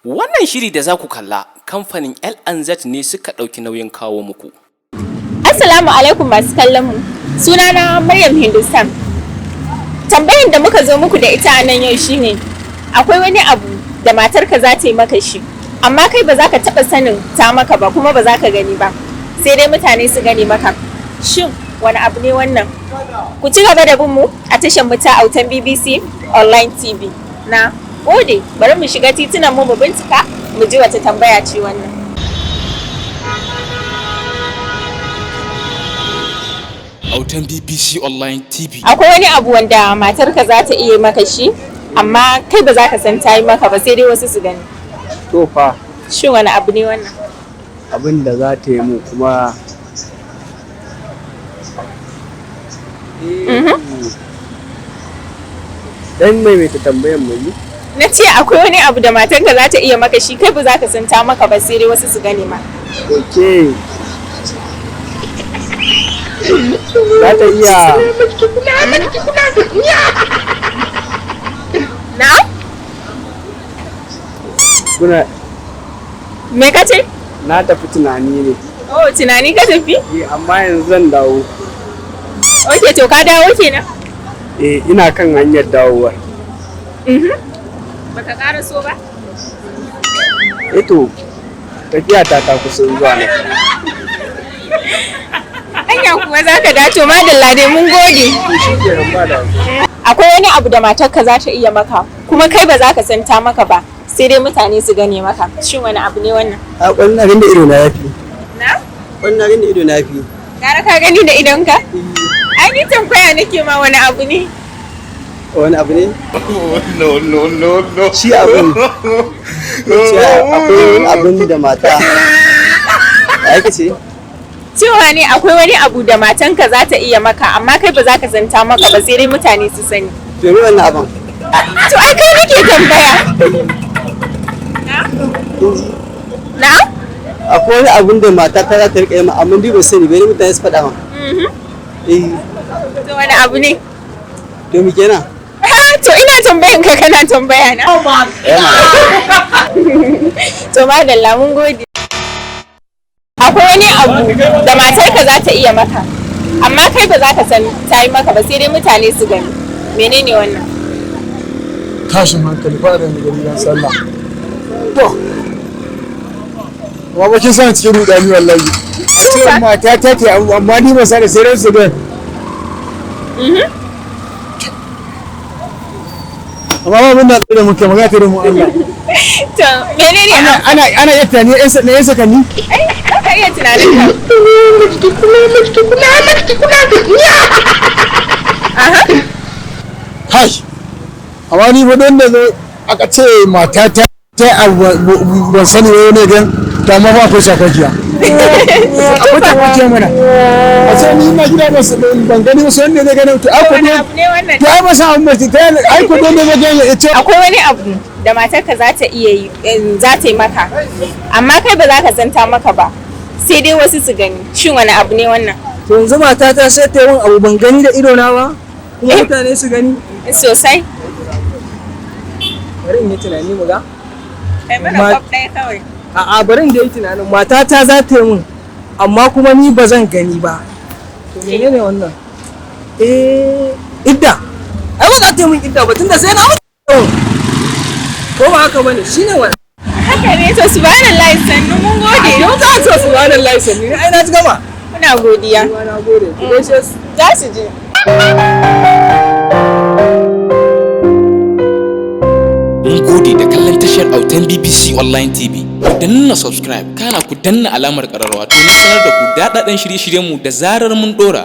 Wannan shiri da za ku kalla kamfanin L&Z ne suka ɗauki nauyin kawo muku. Assalamu alaikum masu kallon mu. Sunana Maryam Hindustan. Tambayar da muka zo muku da ita a nan yau shine akwai wani abu da matarka za ta yi maka shi, amma kai ba za ka taɓa sanin ta maka ba kuma ba za ka gani ba, sai dai mutane su gani maka. Shin wani abu ne wannan? Ku ci gaba da bin mu a tashar mu ta autan BBC Online TV. Na gode, bari mu shiga titunan mu bincika mu ji wata tambaya ce wannan. Autan BBC Online TV. Akwai wani abu wanda matarka za ta iya maka shi, amma kai ba za ka san ta yi maka ba sai dai wasu su gani. To fa. Shin wani abu ne wannan? Abin da za ta yi mu kuma dan mai ta tambayan mu yi. Na ce akwai wani abu da matarka za ta iya maka shi, kai ba za ka san ta maka ba sai dai wasu su gani ma. Okay. Za ta iya. Na? Kuna. Me ka ce? Na tafi tunani ne. Oh, tunani ka tafi? Amma yanzu zan dawo. Ok, to ka dawo kenan? Ina kan hanyar dawowa. Baka ƙara so ba? To, tafiya ta kusa zuwa nan. Hanya kuma za ka dace, madalla dai mun gode. Akwai wani abu da matarka za ta iya maka, kuma kai ba za ka san ta maka ba, sai dai mutane su gane maka. Shin wani abu ne wannan? A ƙwarin da ido na yafi. Na? Ƙwarin da ido na yafi. Gara ka gani da idonka? Ai ni tambaya nake ma wani abu ne. Wani abu ne? No. Shi abun. Akwai abun da mata. Ya yake ce? Cewa ne akwai wani abu da matanka za ta iya maka, amma kai ba za ka zanta maka ba sai dai mutane su sani. Domin wannan abun. To ai kai nake tambaya. Na? Akwai wani abun da mata ta za ta riƙa yi ma, amma dai ba sani ba ne mutane su faɗa ma. To wani abu ne? To mi kenan? To ina tambayan ka kana tambaya na. To madalla mun gode. Akwai wani abu da matarka za ta iya maka, amma kai ba za ka san ta yi maka ba sai dai mutane su gani. Menene wannan? Tashin hankali ba da gari na sallah. To, wa ba kin san cikin rudani wallahi. Ce mata ta ce amma ni ba sa da sai ran su ga. Amma ba mun da tsare muke magana da mu Allah. To menene ana iya tunani ne yasa kan ni? Ka iya tunanin ka. Hai. Amma ni ba don da zo aka ce mata ta ban sani ne gan ta ma ba ko shakakiya. Akwai ta kwace mana. A ce ni na gida ba ban gani ba sai ne zai gani to akwai ne. To ai ba sa amma ta ai ko don da zai gani ya ce akwai wani abu da matarka za ta iya yi za ta yi maka, amma kai ba za ka zanta maka ba sai dai wasu su gani. Shin wani abu ne wannan? To yanzu matata sai ta yi min abu ban gani da ido na ba, kuma mutane su gani. Sosai. Bari in yi tunani mu ga. Kai mana kwaf ɗaya kawai. A'a bari in yi tunanin matata za ta yi min, amma kuma ni ba zan gani ba. To menene wannan? Idda. Ai ba za ta yi min idda ba tunda sai na mutu. Ko ba haka bane shine wannan. Haka ne, to subhanallahi sannu mun gode. Yau za ta subhanallahi sannu ai na ji gama. Muna godiya. Na gode. Za su je. Mun gode da kallon tashar autan BBC Online TV. Ku danna subscribe, kana ku danna alamar ƙararrawa domin sanar da ku daɗaɗɗen shirye-shiryenmu da zarar mun ɗora.